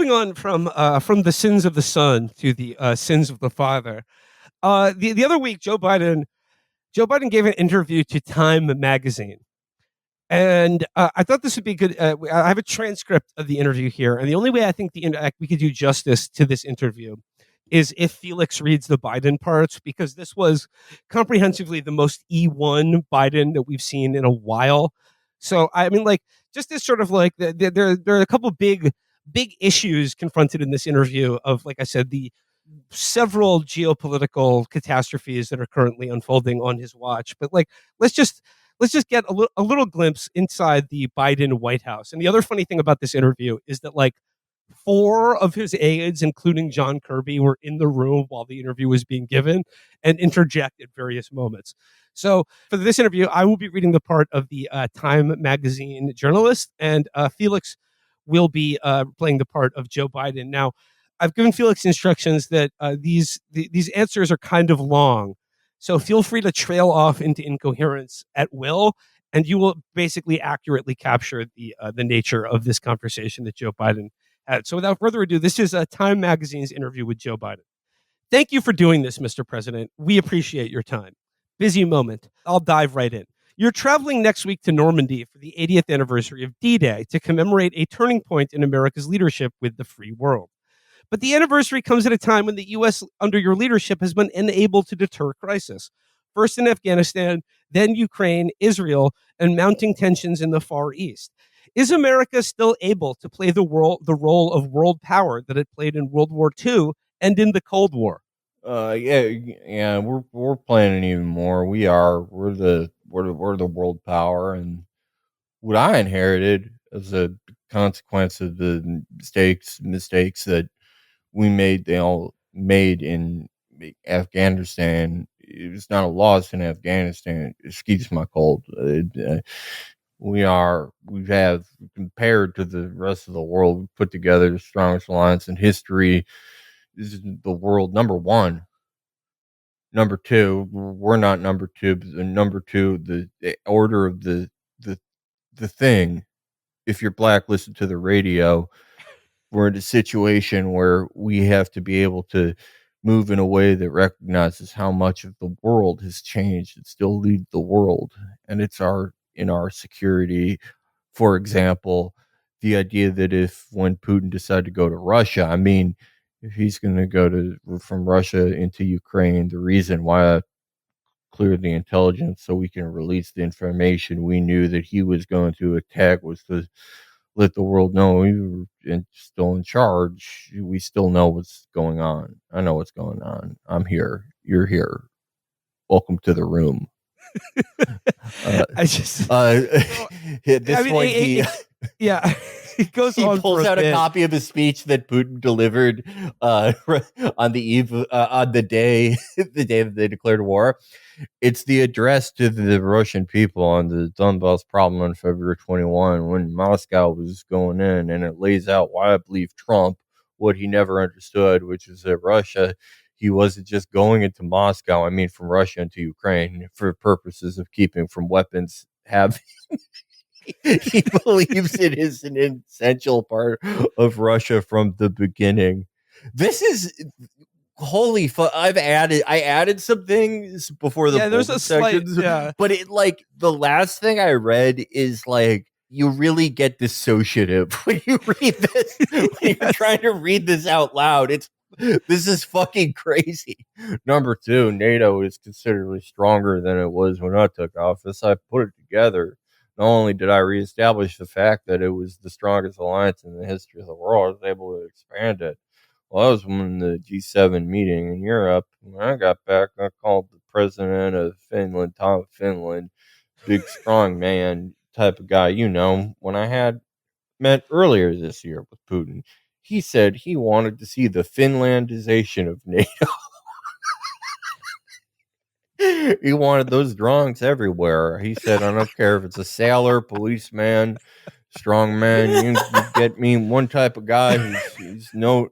moving on from the sins of the son to the sins of the father. The other week, Joe Biden gave an interview to Time magazine, and I thought this would be good. I have a transcript of the interview here, and the only way I think we could do justice to this interview is if Felix reads the Biden parts, because this was comprehensively the most E1 Biden that we've seen in a while. So I mean, like, just this sort of like there are a couple big issues confronted in this interview of, like I said, the several geopolitical catastrophes that are currently unfolding on his watch. But like, let's just let's just get a little glimpse inside the Biden White House. And the other funny thing about this interview is that, like, four of his aides, including John Kirby, were in the room while the interview was being given and interject at various moments. So for this interview, I will be reading the part of the Time magazine journalist, and Felix will be playing the part of Joe Biden. Now, I've given Felix instructions that these answers are kind of long, so feel free to trail off into incoherence at will, and you will basically accurately capture the nature of this conversation that Joe Biden had. So without further ado, this is Time Magazine's interview with Joe Biden. Thank you for doing this, Mr. President. We appreciate your time. Busy moment. I'll dive right in. You're traveling next week to Normandy for the 80th anniversary of D-Day to commemorate a turning point in America's leadership with the free world. But the anniversary comes at a time when the U.S., under your leadership, has been unable to deter crisis. First in Afghanistan, then Ukraine, Israel, and mounting tensions in the Far East. Is America still able to play the role of world power that it played in World War II and in the Cold War? Yeah, we're playing it even more. We're the world power, and what I inherited as a consequence of the mistakes that we made, they all made in Afghanistan. It was not a loss in Afghanistan. Excuse my cold. We have, compared to the rest of the world, we put together the strongest alliance in history. This is the world number one. Number two, we're not number two, but number two, the order of the the thing. If you're black, listen to the radio. We're in a situation where we have to be able to move in a way that recognizes how much of the world has changed and still lead the world. And it's in our security. For example, the idea that if when Putin decided to go to Russia, I mean, if he's going to go from Russia into Ukraine, the reason why I cleared the intelligence so we can release the information we knew that he was going to attack was to let the world know we were still in charge. We still know what's going on. I know what's going on. I'm here. You're here. Welcome to the room. I just At this point, yeah, he goes he on. pulls out a copy of a speech that Putin delivered on the eve on the day that they declared war. It's the address to the Russian people on the Donbass problem on February 21 when Moscow was going in, and it lays out why I believe Trump, what he never understood, which is that Russia, he wasn't just going into Moscow, I mean from Russia into Ukraine, for purposes of keeping from weapons having. He believes it is an essential part of Russia from the beginning. This is holy fuck. I added some things before the there's a slight sections, but it, like, the last thing I read is like, you really get dissociative when you read this. When you're trying to read this out loud, this is fucking crazy. Number two, NATO is considerably stronger than it was when I took office. I put it together. Not only did I reestablish the fact that it was the strongest alliance in the history of the world, I was able to expand it. Well, I was in the G7 meeting in Europe. When I got back, I called the president of Finland, Tom of Finland, big strong man type of guy, when I had met earlier this year with Putin. He said he wanted to see the Finlandization of NATO. He wanted those drawings everywhere. He said, I don't care if it's a sailor, policeman, strong man. You get me one type of guy who's no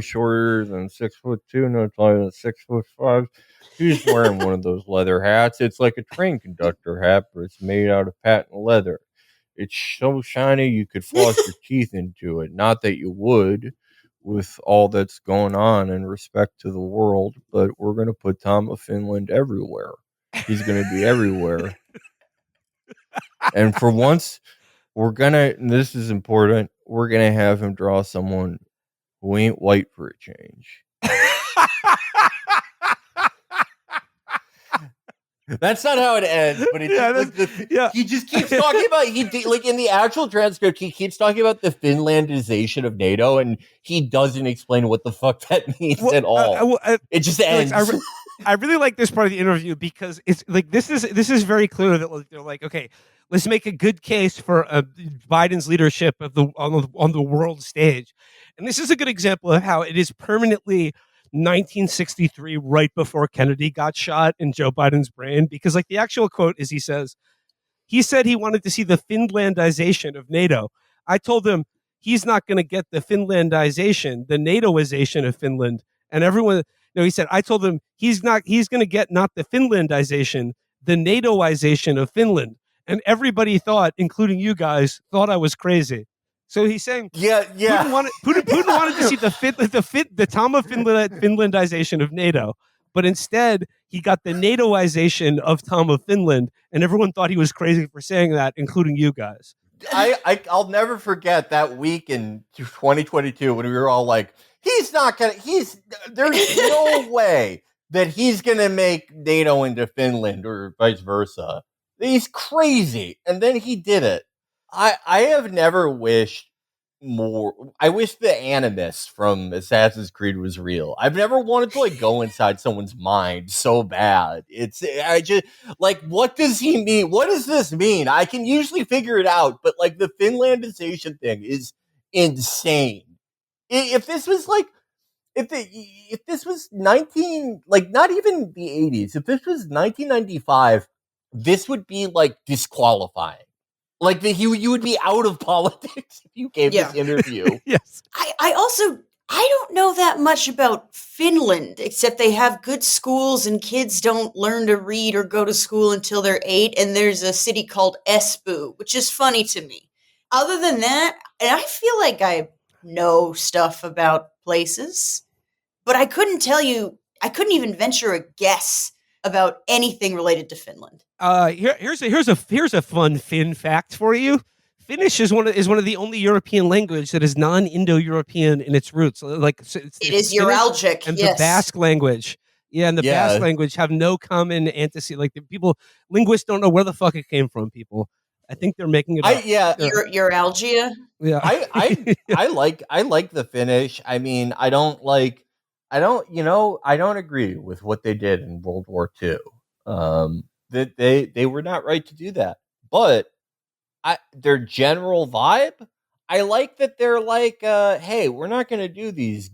shorter than 6'2", no taller than 6'5". He's wearing one of those leather hats. It's like a train conductor hat, but it's made out of patent leather. It's so shiny you could floss your teeth into it. Not that you would, with all that's going on in respect to the world, but we're going to put Tom of Finland everywhere. He's going to be everywhere. And for once, we're going to, this is important, we're going to have him draw someone who ain't white for a change. That's not how it ends, but it he just keeps talking about like in the actual transcript, he keeps talking about the Finlandization of NATO, and he doesn't explain what the fuck that means at all. It just ends. I really like this part of the interview because it's like this is very clear that they're like, okay, let's make a good case for Biden's leadership of on the world stage, and this is a good example of how it is permanently 1963, right before Kennedy got shot, in Joe Biden's brain, because like the actual quote is he said he wanted to see the Finlandization of NATO. I told him he's not going to get the Finlandization, the NATOization of Finland. And everyone, no, he said, I told him he's going to get not the Finlandization, the NATOization of Finland. And everybody thought, including you guys, thought I was crazy. So he's saying, Putin wanted to see the Tom of Finlandization of NATO, but instead he got the NATOization of Tom of Finland, and everyone thought he was crazy for saying that, including you guys. I'll never forget that week in 2022 when we were all like, there's no way that he's gonna make NATO into Finland or vice versa. He's crazy. And then he did it. I have never wished more. I wish the animus from Assassin's Creed was real. I've never wanted to like go inside someone's mind so bad. I just like, what does he mean? What does this mean? I can usually figure it out, but like the Finlandization thing is insane. If this was like, if this was 19, like not even the 80s, if this was 1995, this would be like disqualifying. Like you would be out of politics if you gave this interview. Yes. I don't know that much about Finland, except they have good schools and kids don't learn to read or go to school until they're 8. And there's a city called Espoo, which is funny to me. Other than that, and I feel like I know stuff about places, but I couldn't even venture a guess about anything related to Finland. Here's a fun Finn fact for you. Finnish is one of the only European language that is non-Indo-European in its roots. Like it is Uralgic, and the Basque language. Yeah, and the Basque language have no common antecedent. Like linguists don't know where the fuck it came from. People, I think they're making it up. Uralgia. Yeah, I like the Finnish. I mean, I don't agree with what they did in World War II. That they were not right to do that. But their general vibe, I like that they're like, hey, we're not going to do these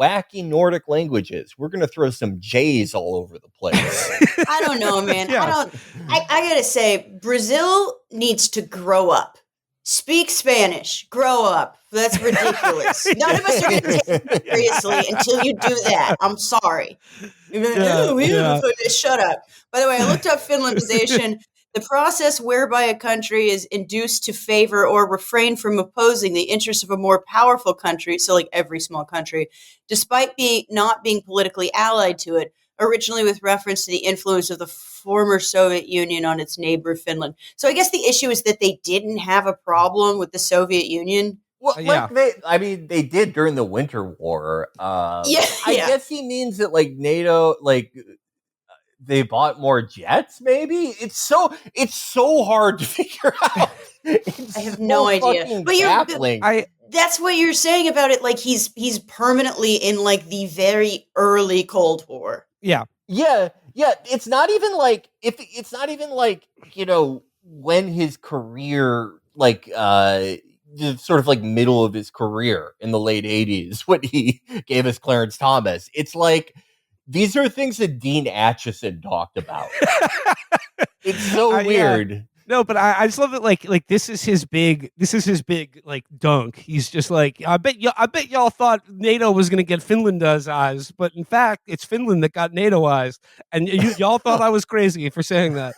wacky Nordic languages. We're going to throw some J's all over the place. I don't know, man. Yeah. I got to say, Brazil needs to grow up. Speak Spanish. Grow up. That's ridiculous. None of us are going to take it seriously until you do that. I'm sorry. Shut up. By the way, I looked up Finlandization. The process whereby a country is induced to favor or refrain from opposing the interests of a more powerful country, so like every small country, despite not being politically allied to it, originally with reference to the influence of the former Soviet Union on its neighbor Finland. So I guess the issue is that they didn't have a problem with the Soviet Union. Well, they did during the Winter War. I guess he means that like NATO, like they bought more jets. Maybe it's so hard to figure out. I have no idea. But that's what you're saying about it. Like he's permanently in like the very early Cold War. Yeah. It's not even like when his career the sort of like middle of his career in the late 80s when he gave us Clarence Thomas. It's like these are things that Dean Acheson talked about. It's so weird. No, but I just love that. Like this is his big like dunk. He's just like, I bet y'all thought NATO was going to get Finlandized, but in fact, it's Finland that got NATOized, and y'all thought I was crazy for saying that.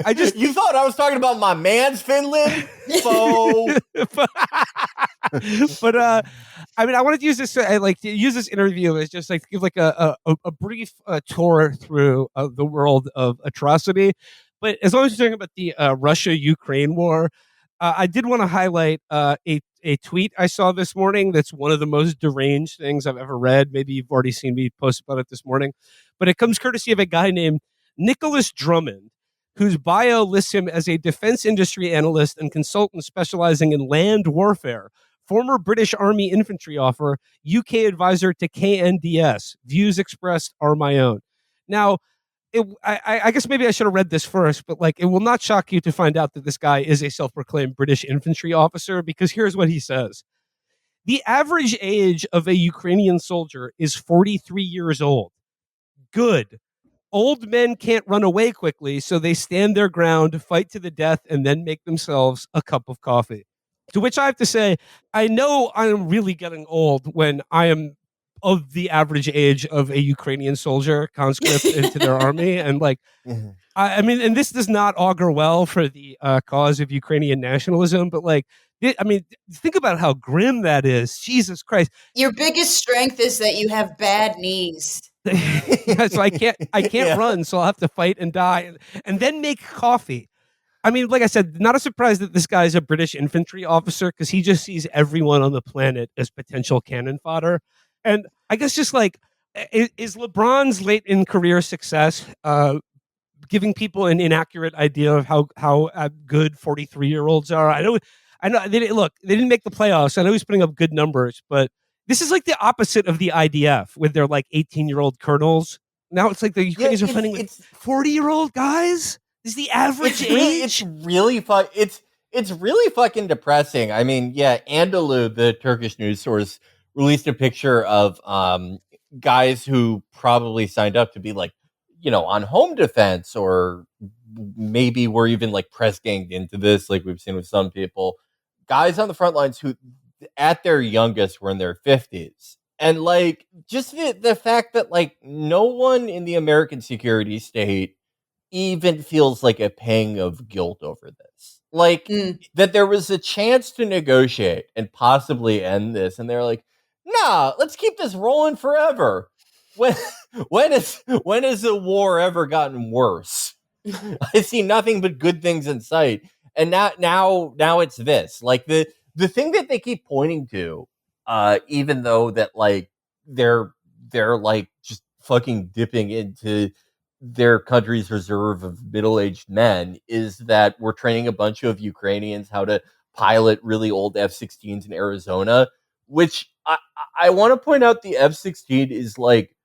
I just You thought I was talking about my man's Finland? Faux. but I mean, I wanted to use this to use this interview as just like give like a brief tour through the world of atrocity. But as long as you're talking about the Russia-Ukraine war, I did want to highlight a tweet I saw this morning. That's one of the most deranged things I've ever read. Maybe you've already seen me post about it this morning, but it comes courtesy of a guy named Nicholas Drummond, whose bio lists him as a defense industry analyst and consultant specializing in land warfare, former British Army infantry officer, UK advisor to KNDS. Views expressed are my own. Now, I guess maybe I should have read this first, but like, it will not shock you to find out that this guy is a self-proclaimed British infantry officer, because here's what he says. The average age of a Ukrainian soldier is 43 years old. Good. Old men can't run away quickly, so they stand their ground, fight to the death, and then make themselves a cup of coffee. To which I have to say, I know I am really getting old when I am of the average age of a Ukrainian soldier conscript into their army. And like, I mean, and this does not augur well for the cause of Ukrainian nationalism, but like, I mean, think about how grim that is. Jesus Christ. Your biggest strength is that you have bad knees. So I can't run, so I'll have to fight and die and then make coffee. I mean, like I said, not a surprise that this guy is a British infantry officer, because he just sees everyone on the planet as potential cannon fodder. And I guess just like, is LeBron's late in career success giving people an inaccurate idea of how good 43-year-olds are? I know. They didn't make the playoffs. I know he's putting up good numbers, but this is like the opposite of the IDF with their like 18-year-old colonels. Now it's like the Ukrainians are fighting with 40-year-old guys. Is the average age? It's really fucking depressing. I mean, yeah, Anadolu, the Turkish news source, released a picture of guys who probably signed up to be like, on home defense, or maybe were even like press ganged into this, like we've seen with some people. Guys on the front lines who, at their youngest, were in their 50s. And like, just the fact that like no one in the American security state even feels like a pang of guilt over this. Like, that there was a chance to negotiate and possibly end this, and they're like, nah, let's keep this rolling forever. When has the war ever gotten worse? I see nothing but good things in sight. And now it's this. Like, the thing that they keep pointing to, even though that like they're like just fucking dipping into their country's reserve of middle-aged men, is that we're training a bunch of Ukrainians how to pilot really old F-16s in Arizona, which I want to point out, the F-16 is like,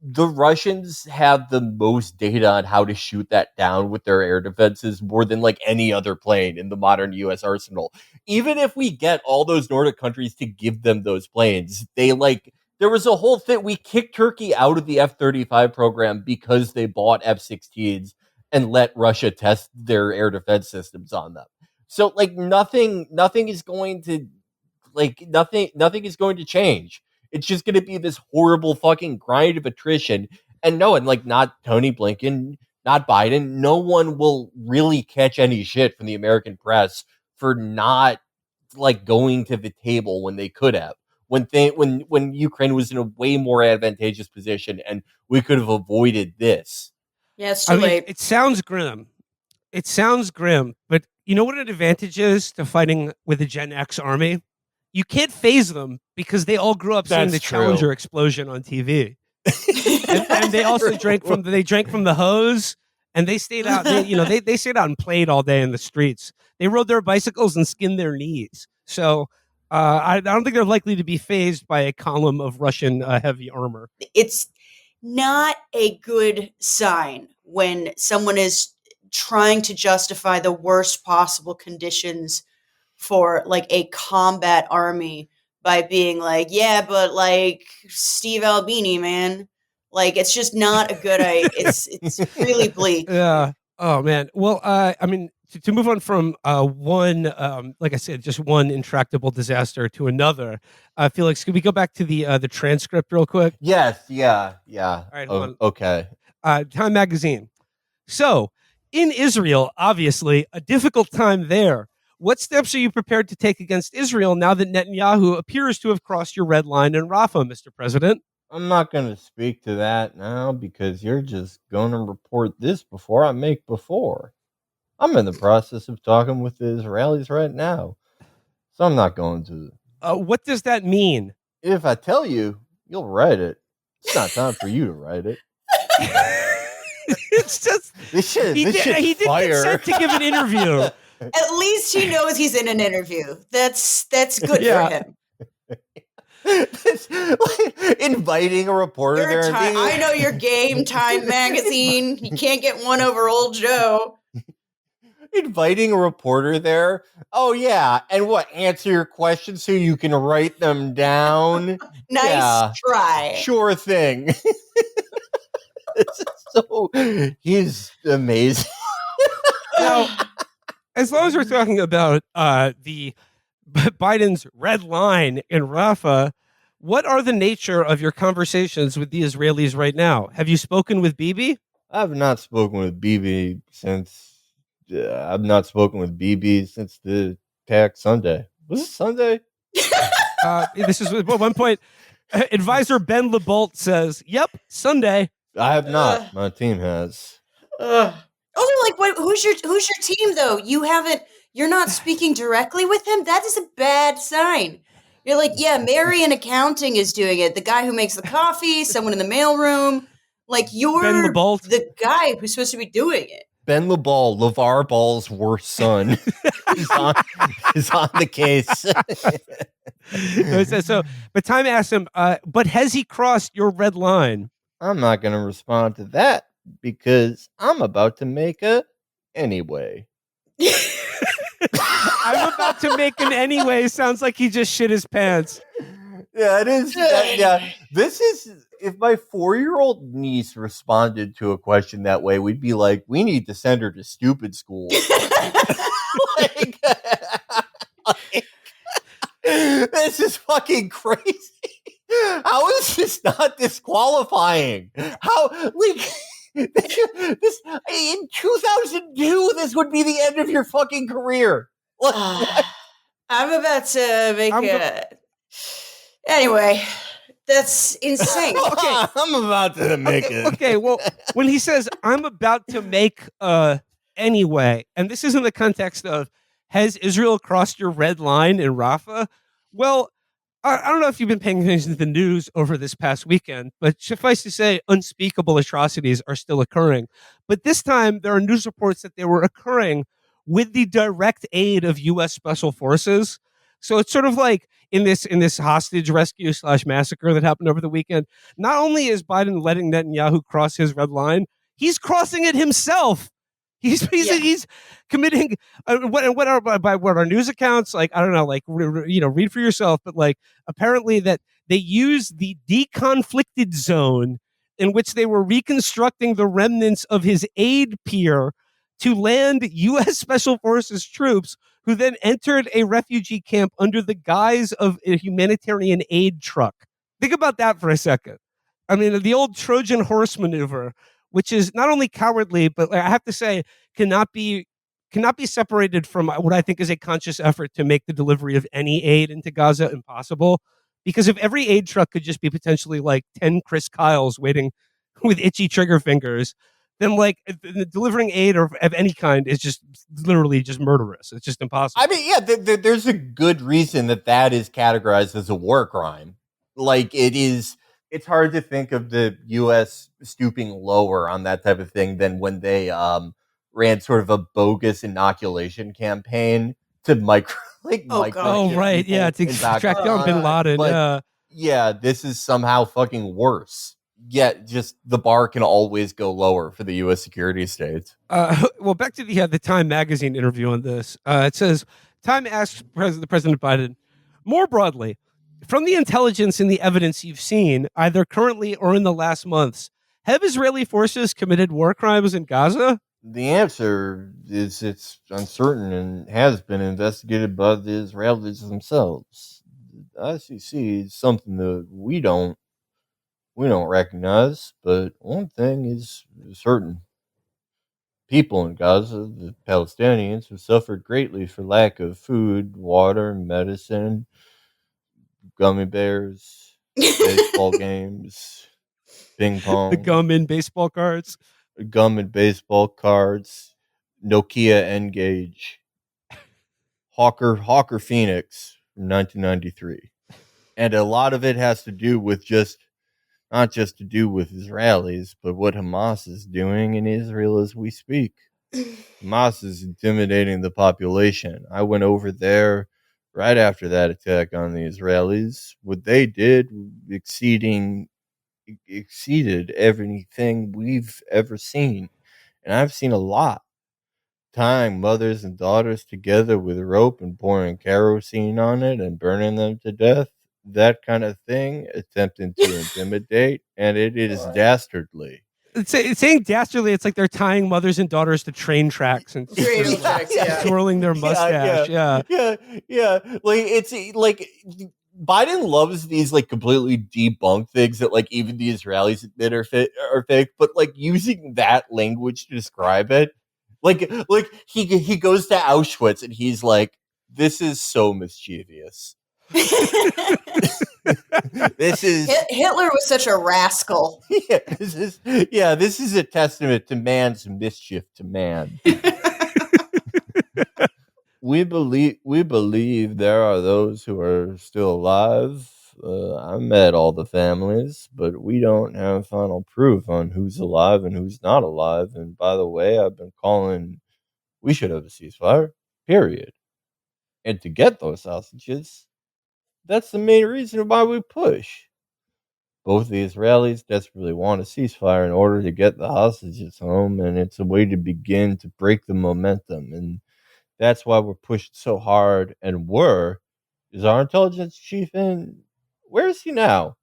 the Russians have the most data on how to shoot that down with their air defenses, more than like any other plane in the modern US arsenal. Even if we get all those Nordic countries to give them those planes, there was a whole thing. We kicked Turkey out of the F-35 program because they bought F-16s and let Russia test their air defense systems on them. So like nothing is going to nothing is going to change. It's just going to be this horrible fucking grind of attrition. And not Tony Blinken, not Biden, no one will really catch any shit from the American press for not like going to the table when they could have. When Ukraine was in a way more advantageous position, and we could have avoided this. Yeah, it's too late. It sounds grim. But you know what an advantage is to fighting with a Gen X army? You can't phase them because they all grew up seeing the Challenger explosion on TV, and they also drank from the hose, and they stayed out. They stayed out and played all day in the streets. They rode their bicycles and skinned their knees. So I don't think they're likely to be phased by a column of Russian heavy armor. It's not a good sign when someone is trying to justify the worst possible conditions for like a combat army by being like, yeah, but like Steve Albini, man, like it's just not a good idea. It's really bleak. Yeah. Oh man. Well, I mean, to move on from one, like I said, just one intractable disaster to another. Felix, could we go back to the transcript real quick? Yes. Yeah. All right. Hold on. Okay. Time Magazine. So, in Israel, obviously, a difficult time there. What steps are you prepared to take against Israel now that Netanyahu appears to have crossed your red line in Rafah, Mr. President? I'm not going to speak to that now because you're just going to report this before I make before. I'm in the process of talking with the Israelis right now, so I'm not going to. What does that mean? If I tell you, you'll write it. It's not time for you to write it. It's just This shit. he This did, shit's he did fire. consent to give an interview. At least he knows he's in an interview. That's good Yeah. for him. Inviting a reporter there and being I know your Game Time magazine. You can't get one over old Joe. inviting a reporter there. Oh yeah, and what? Answer your questions so you can write them down. Nice Yeah, try. sure thing. So he's amazing. Now, as long as we're talking about the Biden's red line in Rafah, what are the nature of your conversations with the Israelis right now? Have you spoken with Bibi? I've not spoken with BB since. The attack Sunday. Was it Sunday? This is at one point. Advisor Ben LeBolt says, "Yep, Sunday." I have Ugh. not. My team has. Also, like, what? Who's your team though? You're not speaking directly with him. That is a bad sign. You're like, yeah, Mary in accounting is doing it. The guy who makes the coffee, someone in the mailroom. Like, you're Ben LeBolt. the guy who's supposed to be doing it. Ben LeBall, LeVar Ball's worst son, is on the case. But Time asked him, but has he crossed your red line? I'm not going to respond to that because I'm about to make a anyway. I'm about to make an anyway. Sounds like he just shit his pants. Yeah, it is. Yeah, this is. If my 4-year-old niece responded to a question that way, we'd be like, "We need to send her to stupid school." like, this is fucking crazy. How is this not disqualifying? How this in 2002 this would be the end of your fucking career. I'm about to make anyway. That's insane. Okay, I'm about to make it. Okay, well, when he says I'm about to make anyway, and this is in the context of has Israel crossed your red line in Rafah? Well, I don't know if you've been paying attention to the news over this past weekend, but suffice to say, unspeakable atrocities are still occurring. But this time, there are news reports that they were occurring with the direct aid of U.S. Special Forces. So it's sort of like in this hostage rescue / massacre that happened over the weekend. Not only is Biden letting Netanyahu cross his red line, he's crossing it himself. He's committing what are by what our news accounts, like, I don't know, like, read for yourself, but like apparently that they use the deconflicted zone in which they were reconstructing the remnants of his aid pier to land U.S. Special Forces troops who then entered a refugee camp under the guise of a humanitarian aid truck. Think about that for a second. I mean, the old Trojan horse maneuver, which is not only cowardly, but I have to say, cannot be separated from what I think is a conscious effort to make the delivery of any aid into Gaza impossible. Because if every aid truck could just be potentially like 10 Chris Kyles waiting with itchy trigger fingers, then like delivering aid of any kind is just literally just murderous. It's just impossible. I mean, yeah, there's a good reason that is categorized as a war crime. Like, it is. It's hard to think of the U.S. stooping lower on that type of thing than when they ran sort of a bogus inoculation campaign to Oh, right, yeah, to track down Bin Laden. But yeah, this is somehow fucking worse. Yet, just the bar can always go lower for the U.S. security states. Well, back to the Time magazine interview on this. It says Time asked President Biden more broadly, from the intelligence and the evidence you've seen, either currently or in the last months, have Israeli forces committed war crimes in Gaza? The answer is it's uncertain and has been investigated by the Israelis themselves. The ICC is something that we don't recognize, but one thing is certain. people in Gaza, the Palestinians, have suffered greatly for lack of food, water, medicine, gummy bears, baseball games, ping The pong, gum in baseball cards. gum and baseball cards, Nokia N-Gage, Hawker Phoenix from 1993. And a lot of it has to do with not just to do with Israelis, but what Hamas is doing in Israel as we speak. Hamas is intimidating the population. I went over there right after that attack on the Israelis. What they did exceeded everything we've ever seen. And I've seen a lot. Tying mothers and daughters together with rope and pouring kerosene on it and burning them to death. That kind of thing, attempting to intimidate, and it is dastardly. It's saying dastardly. It's like they're tying mothers and daughters to train tracks and Train tracks, yeah. twirling their mustache. Yeah. Like it's like Biden loves these like completely debunked things that like even the Israelis admit are fake, but like using that language to describe it, like he goes to Auschwitz and he's like, "This is so mischievous." This is Hitler was such a rascal. this is a testament to man's mischief to man. We believe there are those who are still alive. I met all the families, but we don't have final proof on who's alive and who's not alive. And by the way, I've been calling we should have a ceasefire, period. And to get those hostages, that's the main reason why we push. Both the Israelis desperately want a ceasefire in order to get the hostages home, and it's a way to begin to break the momentum. And that's why we're pushed so hard. And is our intelligence chief in? Where is he now?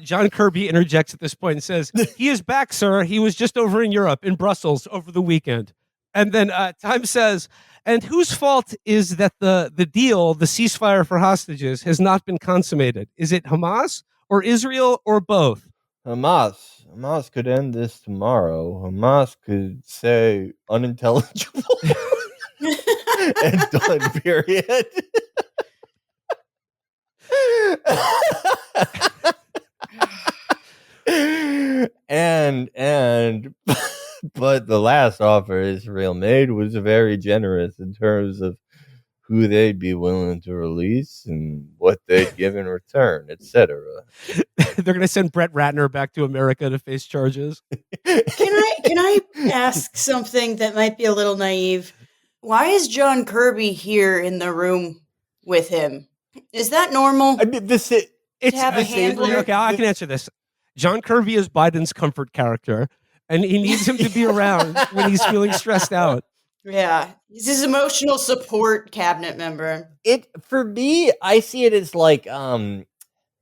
John Kirby interjects at this point and says, "He is back, sir. He was just over in Europe, in Brussels, over the weekend." And then Time says, "And whose fault is that the deal, the ceasefire for hostages, has not been consummated? Is it Hamas or Israel or both?" Hamas could end this tomorrow. Hamas could say unintelligible and done, period. and but the last offer Israel made was very generous in terms of who they'd be willing to release and what they'd give in return, etc. They're going to send Brett Ratner back to America to face charges. Can I ask something that might be a little naive? Why is John Kirby here in the room with him? Is that normal? I mean, It's have a handler? Okay, I can answer this. John Kirby is Biden's comfort character, and he needs him to be around when he's feeling stressed out. Yeah, he's his emotional support cabinet member. For me, I see it as like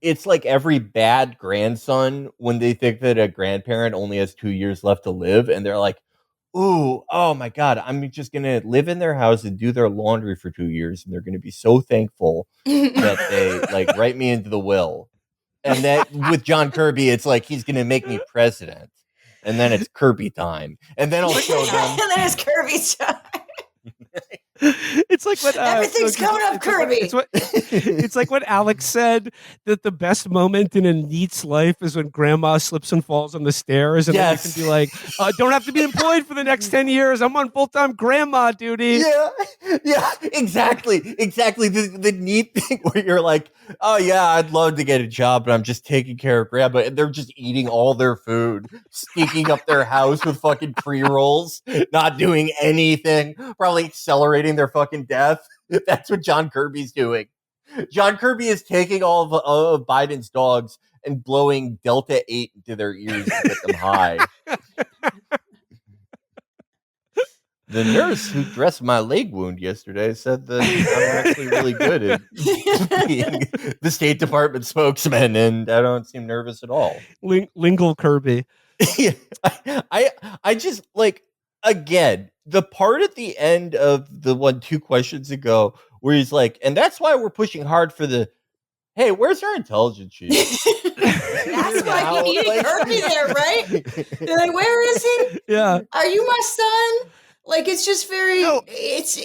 it's like every bad grandson when they think that a grandparent only has 2 years left to live, and they're like, "Ooh, oh my god, I'm just gonna live in their house and do their laundry for 2 years, and they're gonna be so thankful that they like write me into the will." And that with John Kirby, it's like he's gonna make me president, and then it's Kirby time, and then I'll show them. And then it's Kirby's time. It's like what everything's coming up, Kirby. It's like what Alex said, that the best moment in a NEET's life is when grandma slips and falls on the stairs, and then you can be like, "Don't have to be employed for the next 10 years. I'm on full-time grandma duty." Yeah, exactly. The neat thing where you're like, "Oh yeah, I'd love to get a job, but I'm just taking care of grandma," and they're just eating all their food, sneaking up their house with fucking pre-rolls, not doing anything, probably accelerating their fucking death. That's what John Kirby's doing. John Kirby is taking all of Biden's dogs and blowing Delta 8 into their ears to get them high. The nurse who dressed my leg wound yesterday said that I'm actually really good at being the State Department spokesman, and I don't seem nervous at all. Lingual Kirby. Yeah, I just like, again, the part at the end of the 2 questions ago where he's like, and that's why we're pushing hard for the, hey, where's our intelligence chief? That's why you need Kirby there, right? You're like, where is he? Yeah. Are you my son? Like it's just very No. it's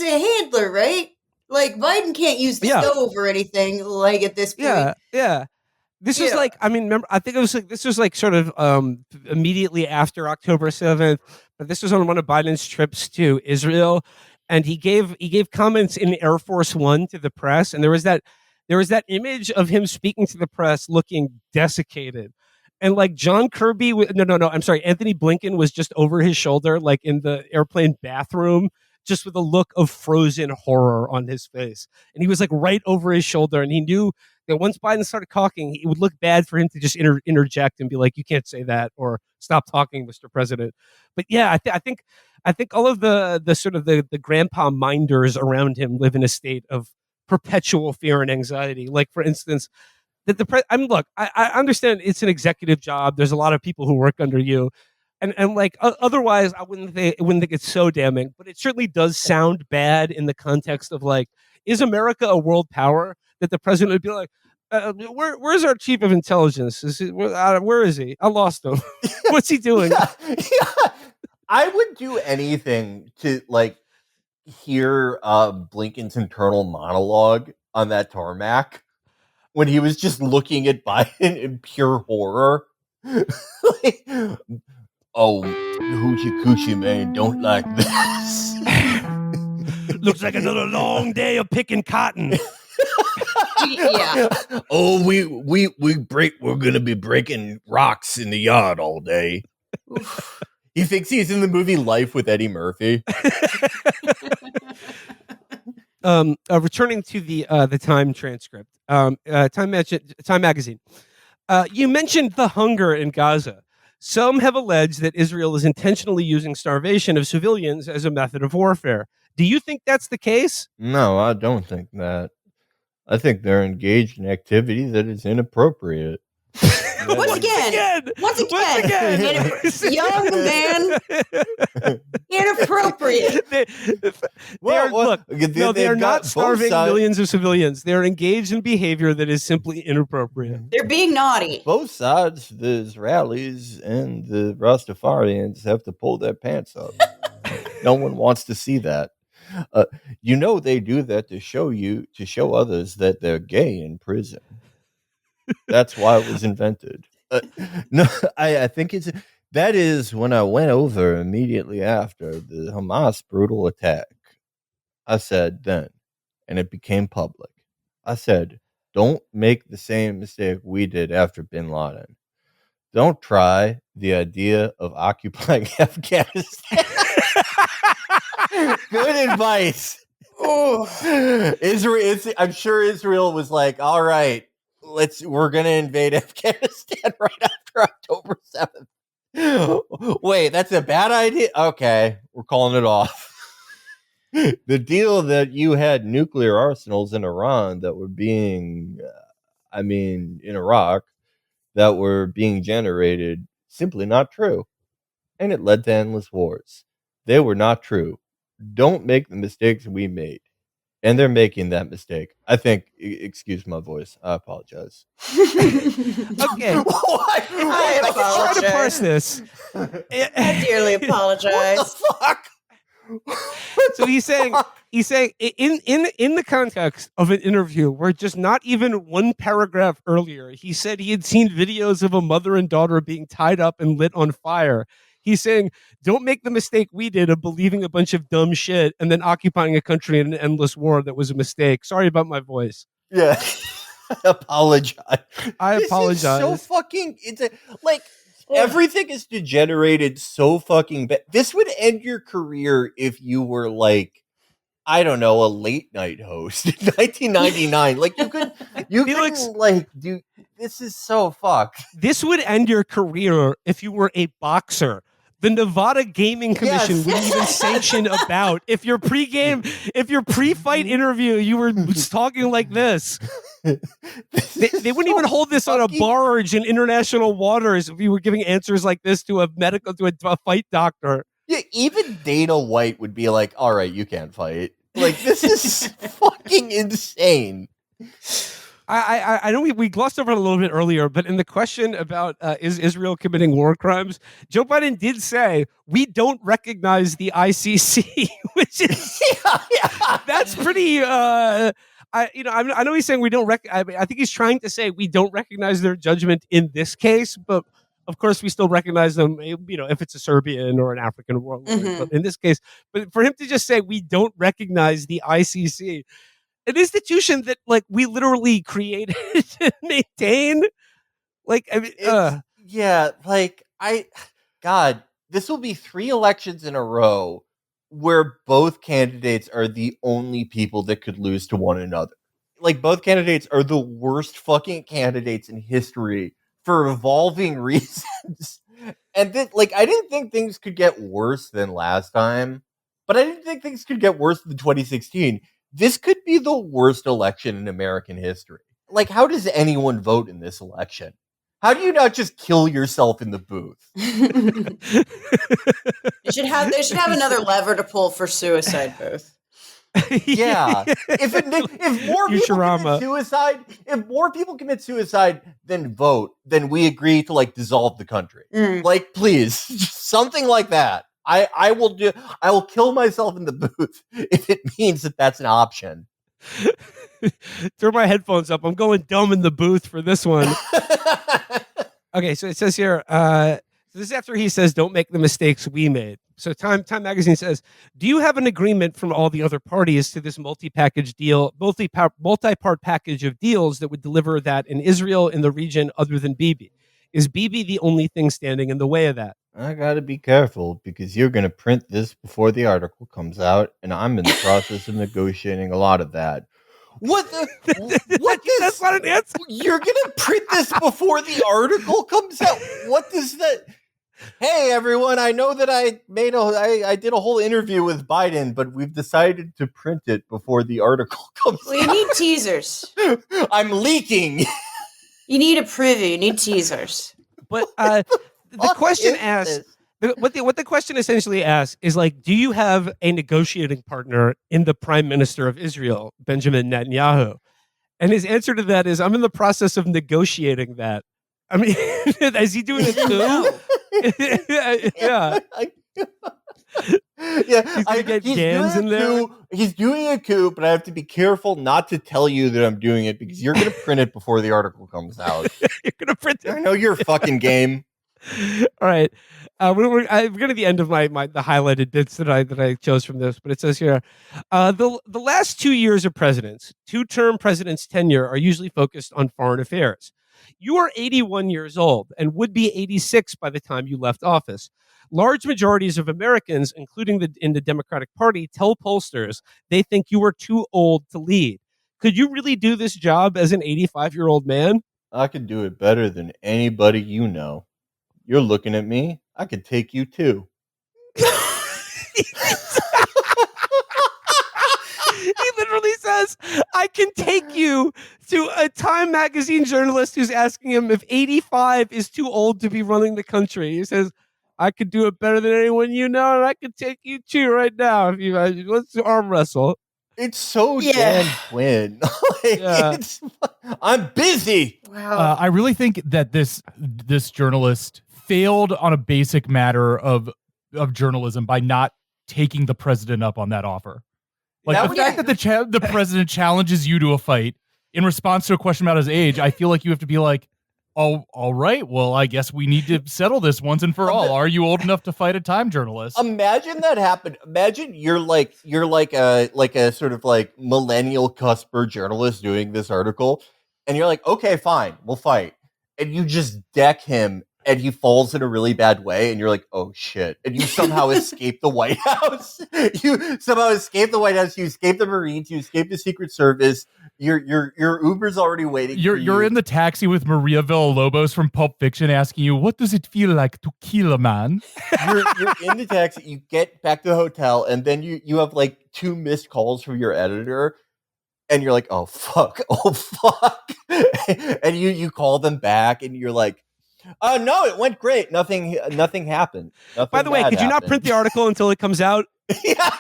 a handler, right? Like Biden can't use the Yeah. stove or anything like at this point. Yeah. This was Yeah. like, I mean, remember, I think it was like, this was like sort of immediately after October 7th, but this was on one of Biden's trips to Israel. And he gave comments in Air Force One to the press. And there was that image of him speaking to the press looking desiccated. And like John Kirby, no, I'm sorry, Anthony Blinken was just over his shoulder, like in the airplane bathroom, just with a look of frozen horror on his face. And he was like right over his shoulder. And he knew that once Biden started talking, it would look bad for him to just interject and be like, "You can't say that," or "Stop talking, Mr. President." But yeah, I think all of the sort of the grandpa minders around him live in a state of perpetual fear and anxiety. Like for instance, that I mean, look, I understand it's an executive job. There's a lot of people who work under you. And like otherwise, I wouldn't think it's so damning, but it certainly does sound bad in the context of like, is America a world power? That the president would be like, where's our chief of intelligence? Where is he? I lost him. What's he doing? Yeah. I would do anything to like hear Blinken's internal monologue on that tarmac when he was just looking at Biden in pure horror. Like, oh, hoochie coochie man, don't like this. Looks like another long day of picking cotton. Yeah. Oh, we're gonna be breaking rocks in the yard all day. He thinks he's in the movie Life with Eddie Murphy. Returning to the Time transcript, Time magazine. You mentioned the hunger in Gaza. Some have alleged that Israel is intentionally using starvation of civilians as a method of warfare. Do you think that's the case? No, I don't think that. I think they're engaged in activity that is inappropriate. Once again, young man, inappropriate. They are not starving millions of civilians. They are engaged in behavior that is simply inappropriate. They're being naughty. Both sides, the Israelis and the Rastafarians, have to pull their pants up. No one wants to see that. They do that to show others that they're gay in prison. That's why it was invented. No, I think that is when I went over immediately after the Hamas brutal attack. I said then, and it became public. I said, don't make the same mistake we did after Bin Laden. Don't try the idea of occupying Afghanistan. Good advice. Israel. I'm sure Israel was like, all right, we're gonna invade Afghanistan right after October 7th. Wait, that's a bad idea? Okay, we're calling it off. The deal that you had nuclear arsenals in Iran that were being, in Iraq, that were being generated, simply not true. And it led to endless wars. They were not true. Don't make the mistakes we made. And they're making that mistake. I think, excuse my voice. I apologize. Okay. I apologize. Try to parse this. I dearly apologize. What the fuck? So he's saying in the context of an interview where just not even one paragraph earlier, he said he had seen videos of a mother and daughter being tied up and lit on fire. He's saying, don't make the mistake we did of believing a bunch of dumb shit and then occupying a country in an endless war that was a mistake. Sorry about my voice. Yeah. I apologize. This is so fucking, everything is degenerated so fucking bad. This would end your career if you were like, I don't know, a late night host in 1999. Like this is so fucked. This would end your career if you were a boxer. The Nevada Gaming Commission wouldn't even sanction a bout. If your pre-fight interview, you were talking like this. They wouldn't even hold this on a barge in international waters if you were giving answers like this to a fight doctor. Yeah, even Dana White would be like, all right, you can't fight. Like, this is fucking insane. I know we glossed over it a little bit earlier, but in the question about is Israel committing war crimes, Joe Biden did say we don't recognize the ICC, which is Yeah. that's pretty. I know he's saying we don't I think he's trying to say we don't recognize their judgment in this case, but of course we still recognize them. If it's a Serbian or an African warlord, but in this case, but for him to just say we don't recognize the ICC, an institution that like we literally created and maintain. Like I mean, Yeah, like God, this will be 3 elections in a row where both candidates are the only people that could lose to one another. Like both candidates are the worst fucking candidates in history for evolving reasons. And then, like, I didn't think things could get worse than last time, but I didn't think things could get worse than 2016. This could be the worst election in American history. Like, how does anyone vote in this election? How do you not just kill yourself in the booth? They should have another lever to pull for suicide booth. Yeah. If more people commit suicide, than vote, then we agree to like dissolve the country. Like, please, something like that. I will kill myself in the booth if it means that that's an option. Throw my headphones up. I'm going dumb in the booth for this one. Okay, so it says here, so this is after he says, don't make the mistakes we made. So Time Magazine says, do you have an agreement from all the other parties to this multi-part package of deals that would deliver that in Israel, in the region, other than Bibi? Is Bibi the only thing standing in the way of that? I gotta be careful because you're gonna print this before the article comes out, and I'm in the process of negotiating a lot of that. What That's not an answer. You're gonna print this before the article comes out? What does that? Hey everyone, I know that I did a whole interview with Biden, but we've decided to print it before the article comes out. You need teasers. I'm leaking. You need a preview. You need teasers. But the question asks, what the question essentially asks is like, do you have a negotiating partner in the Prime Minister of Israel, Benjamin Netanyahu? And his answer to that is, I'm in the process of negotiating that. I mean, is he doing a coup? Yeah. Yeah, he's gonna get Gans in there. He's doing a coup, but I have to be careful not to tell you that I'm doing it because you're going to print it before the article comes out. You're going to print it. I know your fucking game. All right. We're going to the end of the highlighted bits that I chose from this, but it says here, the last 2 years of presidents, 2-term presidents' tenure are usually focused on foreign affairs. You are 81 years old and would be 86 by the time you left office. Large majorities of Americans, including in the Democratic Party, tell pollsters they think you are too old to lead. Could you really do this job as an 85-year-old man? I could do it better than anybody you know. You're looking at me. I could take you too. He literally says, I can take you to a Time Magazine journalist who's asking him if 85 is too old to be running the country. He says, I could do it better than anyone you know, and I could take you too right now. If you let's arm wrestle. It's so Dan Quinn. I'm busy. Wow. I really think that this journalist failed on a basic matter of journalism by not taking the president up on that offer. Like the fact that the president challenges you to a fight in response to a question about his age, I feel like you have to be like, oh, all right. Well, I guess we need to settle this once and for all. Are you old enough to fight a Time journalist? Imagine that happened. Imagine you're like a sort of like millennial cusper journalist doing this article, and you're like, okay, fine, we'll fight, and you just deck him, and he falls in a really bad way, and you're like, oh shit, and you somehow escape the White House. You somehow escape the White House. You escape the Marines. You escape the Secret Service. Your Uber's already waiting. You're in the taxi with Maria Villalobos from Pulp Fiction asking you, what does it feel like to kill a man? You're in the taxi. You get back to the hotel, and then you have like 2 missed calls from your editor, and you're like, oh fuck, and you call them back, and you're like, no, it went great. Nothing happened. By the way, could you not print the article until it comes out? Yeah,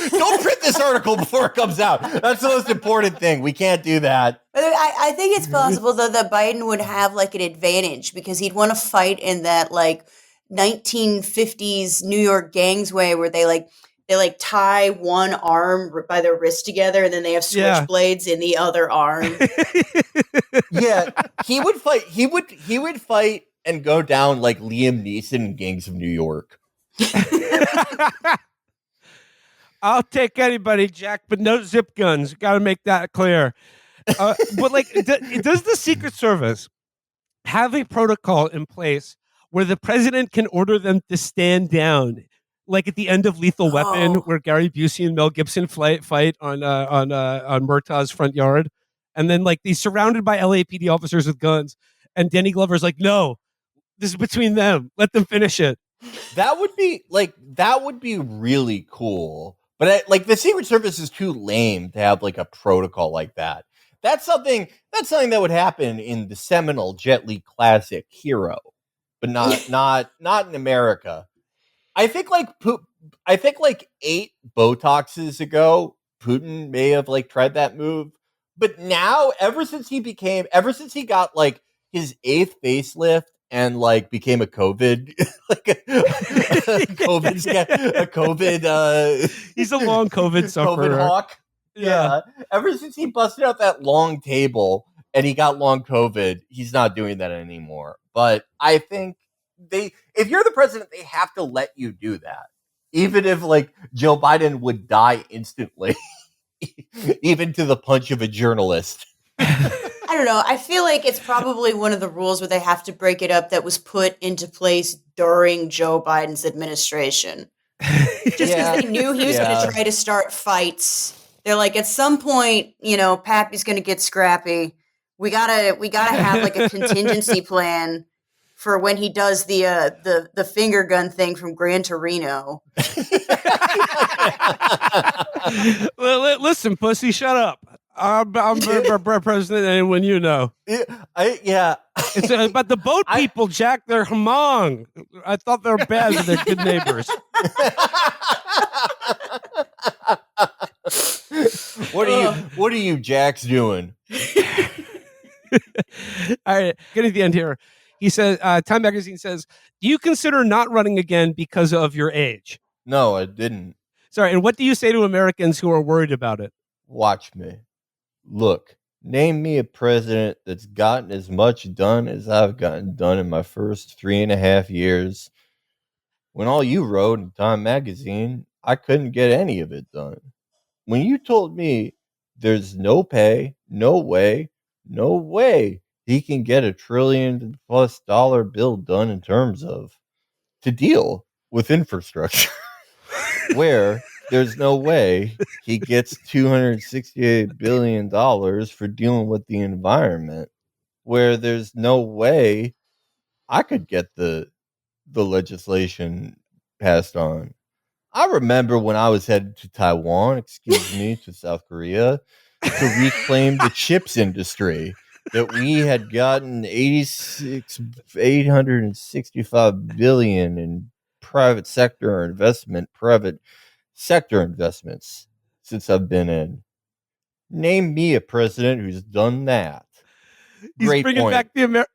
don't print this article before it comes out. That's the most important thing. We can't do that. I think it's possible though that Biden would have like an advantage because he'd want to fight in that like 1950s New York gangs way where they tie one arm by their wrist together and then they have switchblades in the other arm. Yeah, he would fight. He would fight and go down like Liam Neeson in Gangs of New York. I'll take anybody, Jack, but no zip guns. Got to make that clear. But like, does the Secret Service have a protocol in place where the president can order them to stand down, like at the end of Lethal Weapon, where Gary Busey and Mel Gibson fight on Murtaugh's front yard, and then like he's surrounded by LAPD officers with guns, and Danny Glover's like, "No, this is between them. Let them finish it." That would be really cool. But like the Secret Service is too lame to have like a protocol like that. That's something that would happen in the seminal Jet Li classic Hero, but not in America. I think like 8 Botoxes ago, Putin may have like tried that move, but now ever since he got like his 8th facelift and like became a COVID like a COVID he's a long COVID sufferer. COVID hawk. Yeah. Ever since he busted out that long table and he got long COVID, he's not doing that anymore. But I think if you're the president, they have to let you do that. Even if like Joe Biden would die instantly, even to the punch of a journalist. I don't know. I feel like it's probably one of the rules where they have to break it up that was put into place during Joe Biden's administration. Just because they knew he was going to try to start fights. They're like, at some point, Pappy's going to get scrappy. We gotta have like a contingency plan for when he does the finger gun thing from Gran Torino. Listen, pussy, shut up. I'm president, and when you know. It's about the boat people, Jack. They're Hmong. I thought they were bad, but they're good neighbors. What are you Jacks doing? All right, getting to the end here. He says, Time Magazine says, do you consider not running again because of your age? No, I didn't. Sorry, and what do you say to Americans who are worried about it? Watch me. Look, name me a president that's gotten as much done as I've gotten done in my first 3.5 years. When all you wrote in Time Magazine, I couldn't get any of it done. When you told me there's no pay, no way he can get $1 trillion+ bill done in terms of to deal with infrastructure, where there's no way he gets $268 billion for dealing with the environment, where there's no way I could get the legislation passed on. I remember when I was headed to Taiwan, to South Korea, to reclaim the chips industry that we had gotten $865 billion in private sector investments since I've been in. Name me a president who's done that. He's bringing back the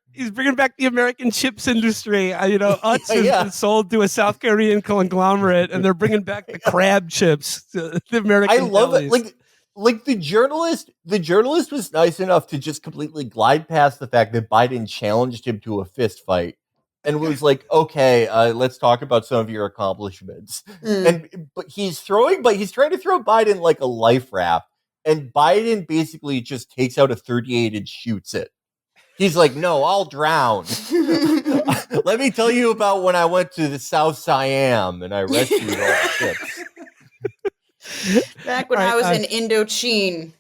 American chips industry. Utz has been sold to a South Korean conglomerate, and they're bringing back the crab chips to the American. I love it. Like the journalist was nice enough to just completely glide past the fact that Biden challenged him to a fist fight and was like, okay, let's talk about some of your accomplishments. But he's trying to throw Biden like a life raft, and Biden basically just takes out a 38 and shoots it. He's like, no, I'll drown. Let me tell you about when I went to the South Siam and I rescued all the ships. Back when I was in Indochine.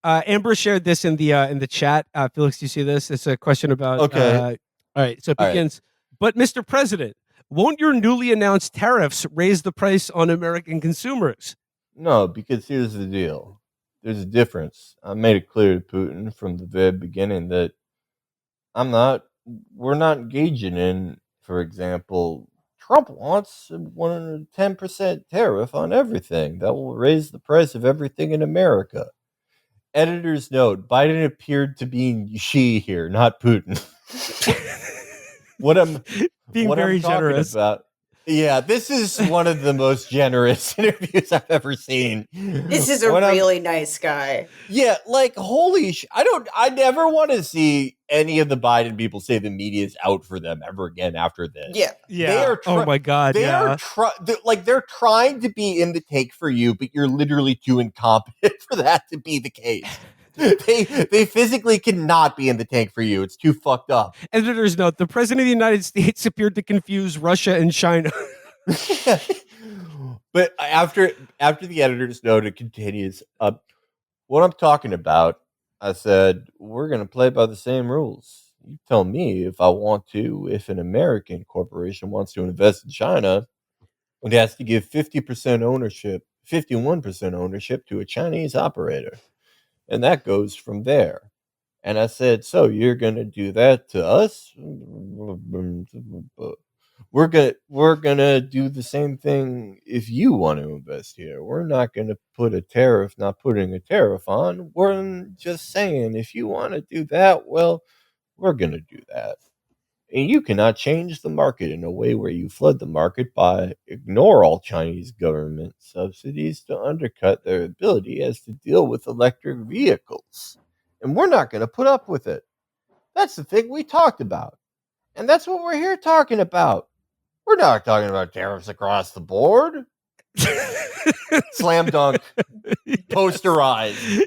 Amber shared this in the chat. Felix, do you see this? It's a question about. Okay. All right. So it begins. But Mr. President, won't your newly announced tariffs raise the price on American consumers? No, because here's the deal. There's a difference. I made it clear to Putin from the very beginning that we're not engaging in for example, Trump wants a 110% tariff on everything. That will raise the price of everything in America. Editor's note, Biden appeared to be Xi here, not Putin. what I'm very generous about. Yeah, this is one of the most generous interviews I've ever seen. This is a really nice guy. Yeah, like holy I never want to see any of the Biden people say the media is out for them ever again after this. Yeah. They are oh my God. They're trying to be in the take for you, but you're literally too incompetent for that to be the case. They physically cannot be in the tank for you. It's too fucked up. Editor's note, the president of the United States appeared to confuse Russia and China. But after the editor's note, it continues. What I'm talking about, I said, we're going to play by the same rules. You tell me if an American corporation wants to invest in China, it has to give 51% ownership to a Chinese operator. And that goes from there. And I said, so you're going to do that to us? We're gonna do the same thing if you want to invest here. We're not gonna putting a tariff on. We're just saying if you want to do that, well, we're gonna do that. And you cannot change the market in a way where you flood the market by ignore all Chinese government subsidies to undercut their ability as to deal with electric vehicles. And we're not going to put up with it. That's the thing we talked about. And that's what we're here talking about. We're not talking about tariffs across the board. Slam dunk, posterized,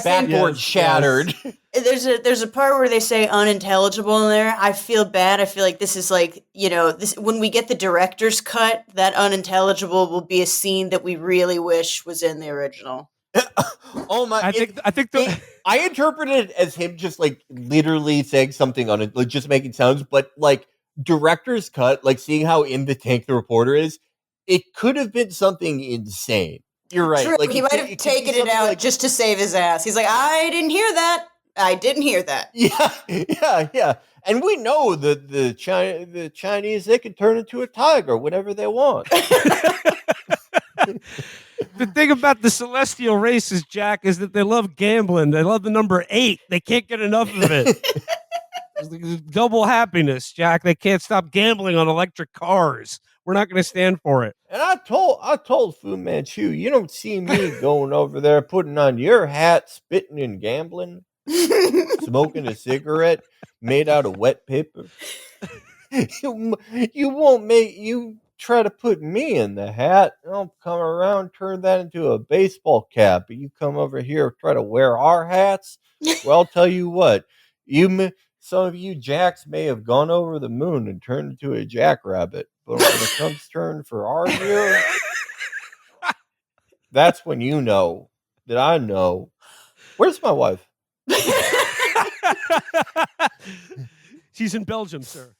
backboard shattered. Yes. There's a part where they say unintelligible in there. I feel bad. I feel like this is like, this when we get the director's cut, that unintelligible will be a scene that we really wish was in the original. Oh my! I interpreted it as him just like literally saying something on it, like just making sounds, but like director's cut, like seeing how in the tank the reporter is. It could have been something insane. You're right. True. Like he might have taken it out just to save his ass. He's like, I didn't hear that. I didn't hear that. Yeah. And we know that the Chinese, they can turn into a tiger whenever they want. The thing about the celestial races, Jack, is that they love gambling. They love the number 8. They can't get enough of it. Double happiness, Jack. They can't stop gambling on electric cars. We're not going to stand for it. And I told Fu Manchu, you don't see me going over there, putting on your hat, spitting and gambling, smoking a cigarette made out of wet paper. You try to put me in the hat, I'll come around, turn that into a baseball cap. But you come over here, try to wear our hats. Well, I'll tell you what, some of you jacks may have gone over the moon and turned into a jackrabbit. But when it comes turn for our year, that's when you know that I know. Where's my wife? She's in Belgium, sir.